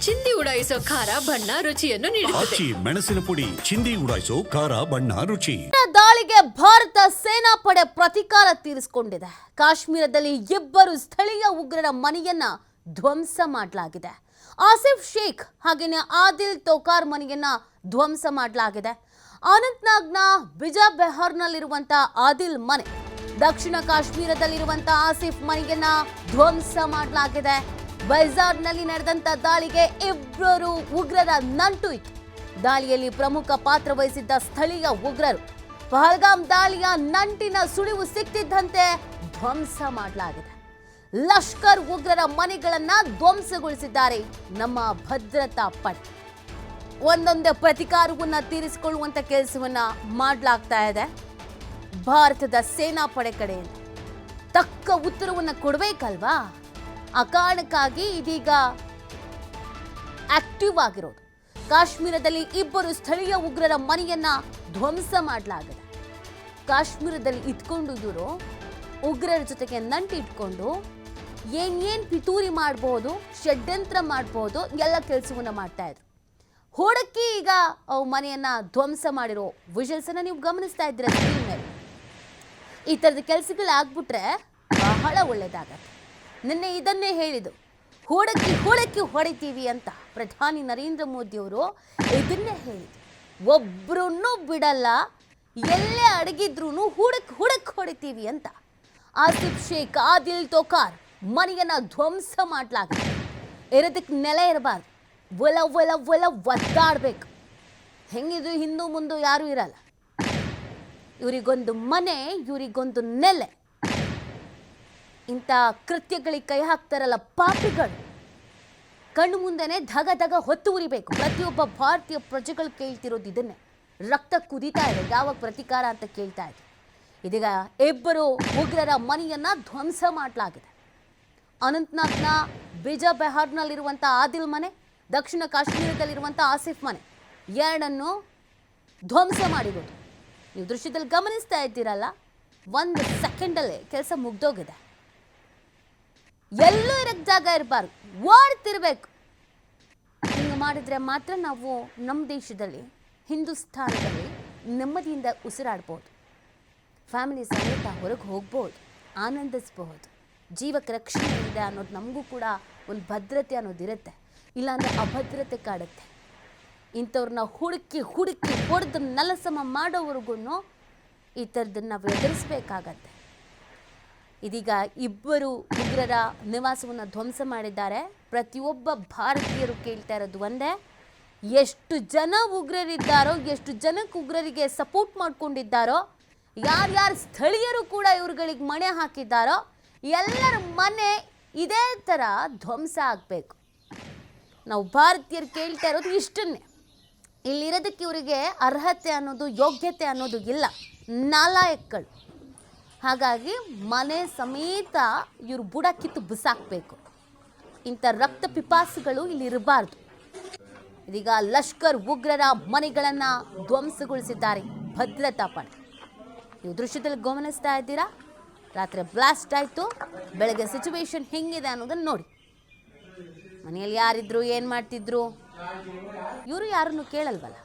ಚಿಂದಿ ಉಡಾಯಿಸೋ ಖಾರ ಬಣ್ಣ ರುಚಿಯನ್ನು ನೀಡುತ್ತದೆ. ಮೆಣಸಿನ ಪುಡಿ ಚಿಂದಿ ಉಡಾಯಿಸೋ ಖಾರ ಬಣ್ಣ ರುಚಿ. ದಾಳಿಗೆ ಭಾರತ ಸೇನಾ ಪಡೆ ಪ್ರತೀಕಾರ ತೀರಿಸಿಕೊಂಡಿದೆ. ಕಾಶ್ಮೀರದಲ್ಲಿ ಇಬ್ಬರು ಸ್ಥಳೀಯ ಉಗ್ರರ ಮನೆಯನ್ನ ಧ್ವಂಸ ಮಾಡಲಾಗಿದೆ. ಆಸಿಫ್ ಶೇಖ್ ಹಾಗೇನೆ ಆದಿಲ್ ತೋಕಾರ್ ಮನೆಯನ್ನ ಧ್ವಂಸ ಮಾಡಲಾಗಿದೆ. ಅನಂತ್ನಾಗ್ನ ಬಿಜಾಬೆಹರ್ನಲ್ಲಿರುವಂತಹ ಆದಿಲ್ ಮನೆ, ದಕ್ಷಿಣ ಕಾಶ್ಮೀರದಲ್ಲಿರುವಂತಹ ಆಸಿಫ್ ಮನೆಯನ್ನ ಧ್ವಂಸ ಮಾಡಲಾಗಿದೆ. ಬೈಜಾರ್ನಲ್ಲಿ ನಡೆದಂತ ದಾಳಿಗೆ ಇಬ್ಬರು ಉಗ್ರರ ನಂಟು ಇತ್ತು. ದಾಳಿಯಲ್ಲಿ ಪ್ರಮುಖ ಪಾತ್ರ ವಹಿಸಿದ್ದ ಸ್ಥಳೀಯ ಉಗ್ರರು ಪಹಲ್ಗಾಮ್ ದಾಳಿಯ ನಂಟಿನ ಸುಳಿವು ಸಿಕ್ತಿದ್ದಂತೆ ಧ್ವಂಸ ಮಾಡಲಾಗಿದೆ. ಲಷ್ಕರ್ ಉಗ್ರರ ಮನೆಗಳನ್ನ ಧ್ವಂಸಗೊಳಿಸಿದ್ದಾರೆ ನಮ್ಮ ಭದ್ರತಾ ಪಡೆ. ಒಂದೊಂದೇ ಪ್ರತಿಕಾರವನ್ನ ತೀರಿಸಿಕೊಳ್ಳುವಂತ ಕೆಲಸವನ್ನ ಮಾಡಲಾಗ್ತಾ ಇದೆ ಭಾರತದ ಸೇನಾ ಪಡೆ ಕಡೆಯಿಂದ. ತಕ್ಕ ಉತ್ತರವನ್ನ ಕೊಡಬೇಕಲ್ವಾ? ಆ ಕಾರಣಕ್ಕಾಗಿ ಇದೀಗ ಆಕ್ಟಿವ್ ಆಗಿರೋದು. ಕಾಶ್ಮೀರದಲ್ಲಿ ಇಬ್ಬರು ಸ್ಥಳೀಯ ಉಗ್ರರ ಮನೆಯನ್ನ ಧ್ವಂಸ ಮಾಡಲಾಗಿದೆ. ಕಾಶ್ಮೀರದಲ್ಲಿ ಇಟ್ಕೊಂಡು ಇವರು ಉಗ್ರರ ಜೊತೆಗೆ ನಂಟು ಇಟ್ಕೊಂಡು ಏನ್ ಪಿತೂರಿ ಮಾಡಬಹುದು, ಷಡ್ಯಂತ್ರ ಮಾಡಬಹುದು, ಎಲ್ಲ ಕೆಲಸವನ್ನ ಮಾಡ್ತಾ ಇದ್ರು. ಹೋಡಕ್ಕಿ ಈಗ ಮನೆಯನ್ನ ಧ್ವಂಸ ಮಾಡಿರೋ ವಿಜುವಲ್ಸ್ ಅನ್ನ ನೀವು ಗಮನಿಸ್ತಾ ಇದ್ದೀರ ಸ್ಕ್ರೀನ್ ಮೇಲೆ. ಈ ತರದ ಕೆಲಸಗಳಾಗ್ಬಿಟ್ರೆ ಬಹಳ ಒಳ್ಳೇದಾಗತ್ತೆ. ನಿನ್ನೆ ಇದನ್ನೇ ಹೇಳಿದ್ದು, ಹೂಡಕ್ಕಿ ಹೊಡಿತೀವಿ ಅಂತ ಪ್ರಧಾನಿ ನರೇಂದ್ರ ಮೋದಿ ಅವರು ಇದನ್ನೇ ಹೇಳಿದ್ರು. ಒಬ್ರನ್ನೂ ಬಿಡಲ್ಲ, ಎಲ್ಲೇ ಅಡಗಿದ್ರು ಹುಡಕ್ ಹೊಡಿತೀವಿ ಅಂತ. ಆಸಿಫ್ ಶೇಖ್ ಆದಿಲ್ ತೋಕಾರ್ ಮನೆಯನ್ನ ಧ್ವಂಸ ಮಾಡಲಾಗಿದೆ. ಇರೋದಕ್ಕೆ ನೆಲೆ ಇರಬಾರ್ದು, ಒಲ ಒದ್ದಾಡ್ಬೇಕು. ಹೆಂಗಿದ್ರು ಹಿಂದೂ ಮುಂದೆ ಯಾರೂ ಇರಲ್ಲ. ಇವರಿಗೊಂದು ಮನೆ, ಇವರಿಗೊಂದು ನೆಲೆ. ಇಂಥ ಕೃತ್ಯಗಳಿಗೆ ಕೈ ಹಾಕ್ತಾರಲ್ಲ ಪಾಪಿಗಳು, ಕಣ್ಣು ಮುಂದೆನೆ ಧಗ ಹೊತ್ತು ಉರಿಬೇಕು. ಪ್ರತಿಯೊಬ್ಬ ಭಾರತೀಯ ಪ್ರಜೆಗಳು ಕೇಳ್ತಿರೋದು ಇದನ್ನೇ. ರಕ್ತ ಕುದೀತಾ ಇದೆ, ಯಾವಾಗ ಪ್ರತೀಕಾರ ಅಂತ ಕೇಳ್ತಾ ಇದೆ. ಇದೀಗ ಇಬ್ಬರು ಉಗ್ರರ ಮನೆಯನ್ನ ಧ್ವಂಸ ಮಾಡಲಾಗಿದೆ. ಅನಂತ್ನಾಗ್ನ ಬಿಜಾಬೆಹರ್ನಲ್ಲಿರುವಂಥ ಆದಿಲ್ ಮನೆ, ದಕ್ಷಿಣ ಕಾಶ್ಮೀರದಲ್ಲಿರುವಂಥ ಆಸಿಫ್ ಮನೆ, ಎರಡನ್ನು ಧ್ವಂಸ ಮಾಡಿರೋದು ನೀವು ದೃಶ್ಯದಲ್ಲಿ ಗಮನಿಸ್ತಾ ಇದ್ದೀರಲ್ಲ. 1 ಸೆಕೆಂಡಲ್ಲೇ ಕೆಲಸ ಮುಗ್ದೋಗಿದೆ. ಎಲ್ಲೂ ಇರಕ್ಕೆ ಜಾಗ ಇರಬಾರ್ದು, ಓಡ್ತಿರ್ಬೇಕು. ಹಿಂಗೆ ಮಾಡಿದ್ರೆ ಮಾತ್ರ ನಾವು ನಮ್ಮ ದೇಶದಲ್ಲಿ, ಹಿಂದೂಸ್ತಾನದಲ್ಲಿ ನೆಮ್ಮದಿಯಿಂದ ಉಸಿರಾಡ್ಬೋದು, ಫ್ಯಾಮಿಲಿ ಸಮೇತ ಹೊರಗೆ ಹೋಗ್ಬೋದು, ಆನಂದಿಸ್ಬಹುದು. ಜೀವಕ್ಕೆ ರಕ್ಷಣೆ ಇದೆ ಅನ್ನೋದು ನಮಗೂ ಕೂಡ ಒಂದು ಭದ್ರತೆ ಅನ್ನೋದಿರುತ್ತೆ. ಇಲ್ಲಾಂದರೆ ಅಭದ್ರತೆ ಕಾಡುತ್ತೆ. ಇಂಥವ್ರನ್ನ ಹುಡುಕಿ ಹೊಡೆದು ನಲಸಮ ಮಾಡೋವರೆಗೂ ಈ ಥರದನ್ನು ನಾವು ಎದುರಿಸಬೇಕಾಗತ್ತೆ. ಇದೀಗ ಇಬ್ಬರು ಉಗ್ರರ ನಿವಾಸವನ್ನು ಧ್ವಂಸ ಮಾಡಿದ್ದಾರೆ. ಪ್ರತಿಯೊಬ್ಬ ಭಾರತೀಯರು ಕೇಳ್ತಾ ಇರೋದು ಒಂದೇ, ಎಷ್ಟು ಜನ ಉಗ್ರರಿದ್ದಾರೋ, ಎಷ್ಟು ಜನಕ್ಕೆ ಉಗ್ರರಿಗೆ ಸಪೋರ್ಟ್ ಮಾಡ್ಕೊಂಡಿದ್ದಾರೋ, ಯಾರ್ಯಾರು ಸ್ಥಳೀಯರು ಕೂಡ ಇವ್ರುಗಳಿಗೆ ಮಣೆ ಹಾಕಿದ್ದಾರೋ, ಎಲ್ಲರ ಮನೆ ಇದೇ ಥರ ಧ್ವಂಸ ಆಗಬೇಕು. ನಾವು ಭಾರತೀಯರು ಕೇಳ್ತಾ ಇರೋದು ಇಷ್ಟನ್ನೇ. ಇಲ್ಲಿರೋದಕ್ಕೆ ಇವರಿಗೆ ಅರ್ಹತೆ ಅನ್ನೋದು, ಯೋಗ್ಯತೆ ಅನ್ನೋದು ಇಲ್ಲ, ನಾಲಾಯಕ್ಗಳು. ಹಾಗಾಗಿ ಮನೆ ಸಮೇತ ಇವರು ಬುಡ ಕಿತ್ತು ಬಿಸಾಕಬೇಕು. ಇಂಥ ರಕ್ತ ಪಿಪಾಸುಗಳು ಇಲ್ಲಿ ಇರಬಾರ್ದು. ಇದೀಗ ಲಷ್ಕರ್ ಉಗ್ರರ ಮನೆಗಳನ್ನು ಧ್ವಂಸಗೊಳಿಸಿದ್ದಾರೆ ಭದ್ರತಾ ಪಡೆ. ನೀವು ದೃಶ್ಯದಲ್ಲಿ ಗಮನಿಸ್ತಾ ಇದ್ದೀರಾ. ರಾತ್ರಿ ಬ್ಲಾಸ್ಟ್ ಆಯಿತು, ಬೆಳಗ್ಗೆ ಸಿಚುವೇಶನ್ ಹೆಂಗಿದೆ ಅನ್ನೋದನ್ನು ನೋಡಿ. ಮನೆಯಲ್ಲಿ ಯಾರಿದ್ರು, ಏನು ಮಾಡ್ತಿದ್ರು, ಇವರು ಯಾರನ್ನು ಕೇಳಲ್ವಲ್ಲ.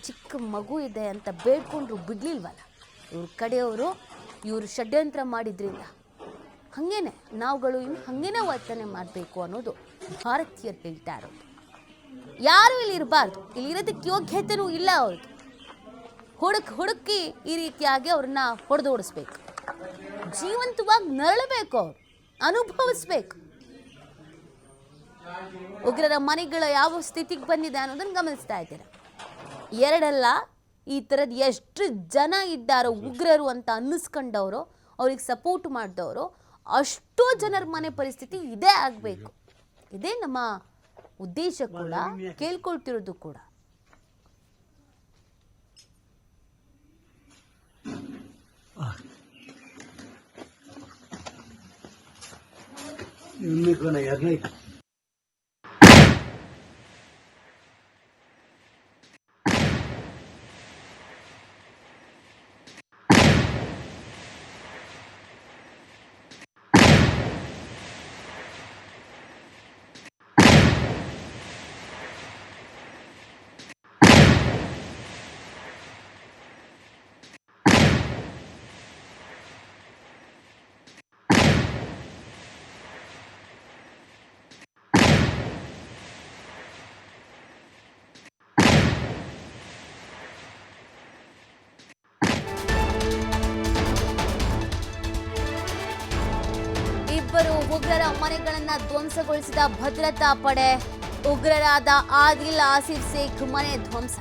ಚಿಕ್ಕ ಮಗು ಇದೆ ಅಂತ ಬೇಡ್ಕೊಂಡ್ರು ಬಿಡ್ಲಿಲ್ವಲ್ಲ ಇವ್ರ ಕಡೆಯವರು. ಇವರು ಷಡ್ಯಂತ್ರ ಮಾಡಿದ್ರಿಂದ ಹಾಗೇನೆ ನಾವುಗಳು ಇನ್ನು ಹಾಗೇನೆ ವರ್ತನೆ ಮಾಡಬೇಕು ಅನ್ನೋದು ಭಾರತೀಯರು ಹೇಳ್ತಾ ಇರೋದು. ಯಾರು ಇಲ್ಲಿ ಇರಬಾರ್ದು, ಇಲ್ಲಿ ಇರೋದಕ್ಕೆ ಯೋಗ್ಯತೆಯೂ ಇಲ್ಲ ಅವ್ರಿಗೆ. ಹುಡುಕಿ ಈ ರೀತಿಯಾಗಿ ಅವ್ರನ್ನ ಹೊಡೆದೋಡಿಸ್ಬೇಕು. ಜೀವಂತವಾಗಿ ನರಳಬೇಕು, ಅವರು ಅನುಭವಿಸ್ಬೇಕು. ಉಗ್ರರ ಮನೆಗಳ ಯಾವ ಸ್ಥಿತಿಗೆ ಬಂದಿದೆ ಅನ್ನೋದನ್ನು ಗಮನಿಸ್ತಾ ಇದ್ದೀರಾ. ಎರಡಲ್ಲ, ಈ ಥರದ್ದು ಎಷ್ಟು ಜನ ಇದ್ದಾರೋ ಉಗ್ರರು ಅಂತ ಅನ್ನಿಸ್ಕೊಂಡವರು, ಅವ್ರಿಗೆ ಸಪೋರ್ಟ್ ಮಾಡಿದವರು, ಅಷ್ಟೋ ಜನರ ಮನೆ ಪರಿಸ್ಥಿತಿ ಇದೇ ಆಗಬೇಕು. ಇದೇ ನಮ್ಮ ಉದ್ದೇಶ ಕೂಡ, ಕೇಳ್ಕೊಳ್ತಿರೋದು ಕೂಡ. ಮನೆಗಳನ್ನ ಧ್ವಂಸಗೊಳಿಸಿದ ಭದ್ರತಾ ಪಡೆ. ಉಗ್ರರಾದ ಆದಿಲ್ ಆಸಿಫ್ ಶೇಖ್ ಮನೆ ಧ್ವಂಸ.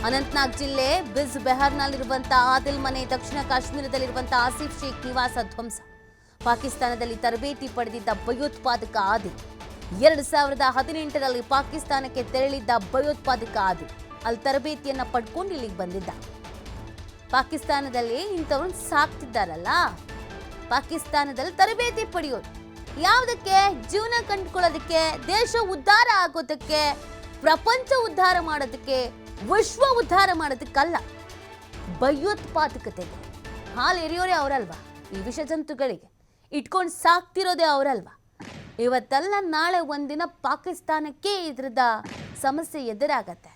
ಅನಂತನಾಗ್ ಜಿಲ್ಲೆ ಬಿಜ್ ಬೆಹರ್ನಲ್ಲಿರುವಂತಹ ಆದಿಲ್ ಮನೆ, ದಕ್ಷಿಣ ಕಾಶ್ಮೀರದಲ್ಲಿರುವಂತಹ ಆಸಿಫ್ ಶೇಖ್ ನಿವಾಸ ಧ್ವಂಸ. ಪಾಕಿಸ್ತಾನದಲ್ಲಿ ತರಬೇತಿ ಪಡೆದಿದ್ದ ಭಯೋತ್ಪಾದಕ ಆದಿಲ್ 2018ರಲ್ಲಿ ಪಾಕಿಸ್ತಾನಕ್ಕೆ ತೆರಳಿದ್ದ ಭಯೋತ್ಪಾದಕ ಆದಿಲ್ ಅಲ್ಲಿ ತರಬೇತಿಯನ್ನ ಪಡ್ಕೊಂಡು ಇಲ್ಲಿಗೆ ಬಂದಿದ್ದ. ಪಾಕಿಸ್ತಾನದಲ್ಲಿ ಇಂಥವ್ರನ್ನ ಸಾಕ್ತಿದ್ದಾರಲ್ಲ, ಪಾಕಿಸ್ತಾನದಲ್ಲಿ ತರಬೇತಿ ಪಡೆಯೋದು ಯಾವುದಕ್ಕೆ? ಜೀವನ ಕಂಡುಕೊಳ್ಳೋದಕ್ಕೆ, ದೇಶ ಉದ್ಧಾರ ಆಗೋದಕ್ಕೆ, ಪ್ರಪಂಚ ಉದ್ಧಾರ ಮಾಡೋದಕ್ಕೆ, ವಿಶ್ವ ಉದ್ಧಾರ ಮಾಡೋದಕ್ಕಲ್ಲ. ಭಯೋತ್ಪಾದಕತೆಗೆ ಹಾಲು ಎರೆಯೋರೇ ಅವರಲ್ವಾ? ಈ ವಿಷ ಜಂತುಗಳಿಗೆ ಇಟ್ಕೊಂಡು ಸಾಕ್ತಿರೋದೇ ಅವರಲ್ವಾ? ಇವತ್ತಲ್ಲ ನಾಳೆ ಒಂದಿನ ಪಾಕಿಸ್ತಾನಕ್ಕೆ ಇದ್ರದ ಸಮಸ್ಯೆ ಎದುರಾಗತ್ತೆ.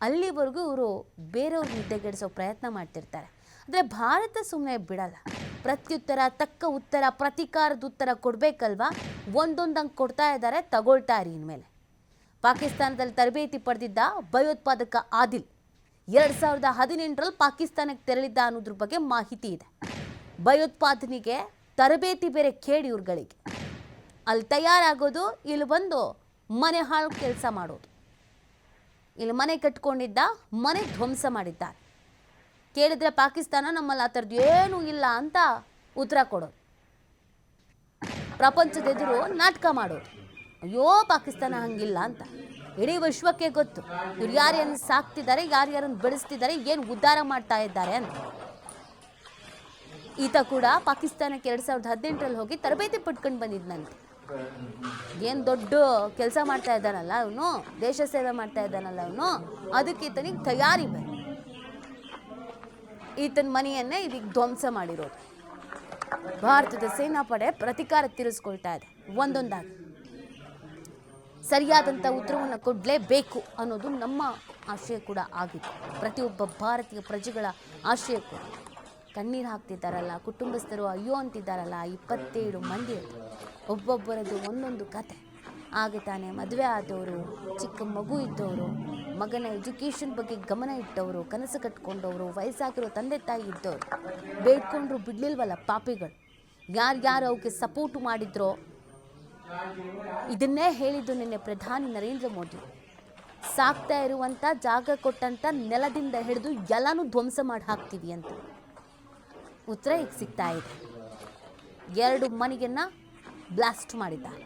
ಅಲ್ಲಿವರೆಗೂ ಇವರು ಬೇರೆಯವ್ರ ನಿದ್ದೆಗೆಡಿಸೋ ಪ್ರಯತ್ನ ಮಾಡ್ತಿರ್ತಾರೆ. ಆದರೆ ಭಾರತ ಸುಮ್ಮನೆ ಬಿಡಲ್ಲ. ಪ್ರತ್ಯುತ್ತರ, ತಕ್ಕ ಉತ್ತರ, ಪ್ರತೀಕಾರದ ಉತ್ತರ ಕೊಡಬೇಕಲ್ವಾ? ಒಂದೊಂದಂಗೆ ಕೊಡ್ತಾ ಇದ್ದಾರೆ, ತಗೊಳ್ತಾ ಇರಿ ಇನ್ಮೇಲೆ. ಪಾಕಿಸ್ತಾನದಲ್ಲಿ ತರಬೇತಿ ಪಡೆದಿದ್ದ ಭಯೋತ್ಪಾದಕ ಆದಿಲ್ 2018ರಲ್ಲಿ ಪಾಕಿಸ್ತಾನಕ್ಕೆ ತೆರಳಿದ್ದ ಅನ್ನೋದ್ರ ಬಗ್ಗೆ ಮಾಹಿತಿ ಇದೆ. ಭಯೋತ್ಪಾದನೆಗೆ ತರಬೇತಿ ಬೇರೆ ಕೇಳಿ ಇವ್ರುಗಳಿಗೆ. ಅಲ್ಲಿ ತಯಾರಾಗೋದು, ಇಲ್ಲಿ ಬಂದು ಮನೆ ಹಾಳು ಕೆಲಸ ಮಾಡೋದು. ಇಲ್ಲಿ ಮನೆ ಕಟ್ಕೊಂಡಿದ್ದ, ಮನೆ ಧ್ವಂಸ ಮಾಡಿದ್ದಾರೆ. ಕೇಳಿದ್ರೆ ಪಾಕಿಸ್ತಾನ ನಮ್ಮಲ್ಲಿ ಆ ಥರದ್ದು ಏನೂ ಇಲ್ಲ ಅಂತ ಉತ್ತರ ಕೊಡೋದು. ಪ್ರಪಂಚದ ಎದುರು ನಾಟಕ ಮಾಡೋದು. ಅಯ್ಯೋ ಪಾಕಿಸ್ತಾನ ಹಂಗಿಲ್ಲ ಅಂತ. ಇಡೀ ವಿಶ್ವಕ್ಕೆ ಗೊತ್ತು ಇವ್ರು ಯಾರ್ಯಾರನ್ನು ಸಾಕ್ತಿದ್ದಾರೆ, ಯಾರ್ಯಾರನ್ನು ಬೆಳೆಸ್ತಿದ್ದಾರೆ, ಏನು ಉದ್ಧಾರ ಮಾಡ್ತಾ ಇದ್ದಾರೆ ಅಂತ. ಈತ ಕೂಡ ಪಾಕಿಸ್ತಾನಕ್ಕೆ 2018ರಲ್ಲಿ ಹೋಗಿ ತರಬೇತಿ ಪಡ್ಕೊಂಡು ಬಂದಿದ್ನಂತೆ. ಏನು ದೊಡ್ಡ ಕೆಲಸ ಮಾಡ್ತಾ ಇದ್ದಾನಲ್ಲ ಅವನು, ದೇಶ ಸೇವೆ ಮಾಡ್ತಾ ಇದ್ದಾನಲ್ಲ ಅವನು, ಅದಕ್ಕೆ ಈತನಿಗೆ ತಯಾರಿ ಬೇರೆ. ಈತನ ಮನೆಯನ್ನೇ ಇದೀಗ ಧ್ವಂಸ ಮಾಡಿರೋದು. ಭಾರತದ ಸೇನಾಪಡೆ ಪ್ರತೀಕಾರ ತೀರಿಸ್ಕೊಳ್ತಾ ಇದೆ. ಒಂದೊಂದಾಗಿ ಸರಿಯಾದಂಥ ಉತ್ತರವನ್ನು ಕೊಡಲೇಬೇಕು ಅನ್ನೋದು ನಮ್ಮ ಆಶಯ ಕೂಡ ಆಗಿತ್ತು. ಪ್ರತಿಯೊಬ್ಬ ಭಾರತೀಯ ಪ್ರಜೆಗಳ ಆಶಯ ಕೂಡ. ಕಣ್ಣೀರು ಹಾಕ್ತಿದ್ದಾರಲ್ಲ ಕುಟುಂಬಸ್ಥರು, ಅಯ್ಯೋ ಅಂತಿದ್ದಾರಲ್ಲ 27 ಮಂದಿ. ಒಬ್ಬೊಬ್ಬರದ್ದು ಒಂದೊಂದು ಕತೆ. ಆಗ ತಾನೇ ಮದುವೆ ಆದವರು, ಚಿಕ್ಕ ಮಗು ಇದ್ದವರು, ಮಗನ ಎಜುಕೇಷನ್ ಬಗ್ಗೆ ಗಮನ ಇಟ್ಟವರು, ಕನಸು ಕಟ್ಕೊಂಡವರು, ವಯಸ್ಸಾಗಿರೋ ತಂದೆ ತಾಯಿ ಇದ್ದವರು, ಬೇಡ್ಕೊಂಡ್ರು ಬಿಡ್ಲಿಲ್ವಲ್ಲ ಪಾಪಿಗಳು. ಯಾರ್ಯಾರು ಅವಕ್ಕೆ ಸಪೋರ್ಟ್ ಮಾಡಿದ್ರೋ ಇದನ್ನೇ ಹೇಳಿದ್ದು ನಿನ್ನೆ ಪ್ರಧಾನಿ ನರೇಂದ್ರ ಮೋದಿ. ಸಾಕ್ತಾ ಇರುವಂಥ, ಜಾಗ ಕೊಟ್ಟಂಥ ನೆಲದಿಂದ ಹಿಡಿದು ಎಲ್ಲನೂ ಧ್ವಂಸ ಮಾಡಿ ಹಾಕ್ತೀವಿ ಅಂತ ಉತ್ತರ ಈಗ ಸಿಗ್ತಾ ಇದೆ. 2 ಮನೆಯನ್ನ ಬ್ಲಾಸ್ಟ್ ಮಾಡಿದ್ದಾರೆ.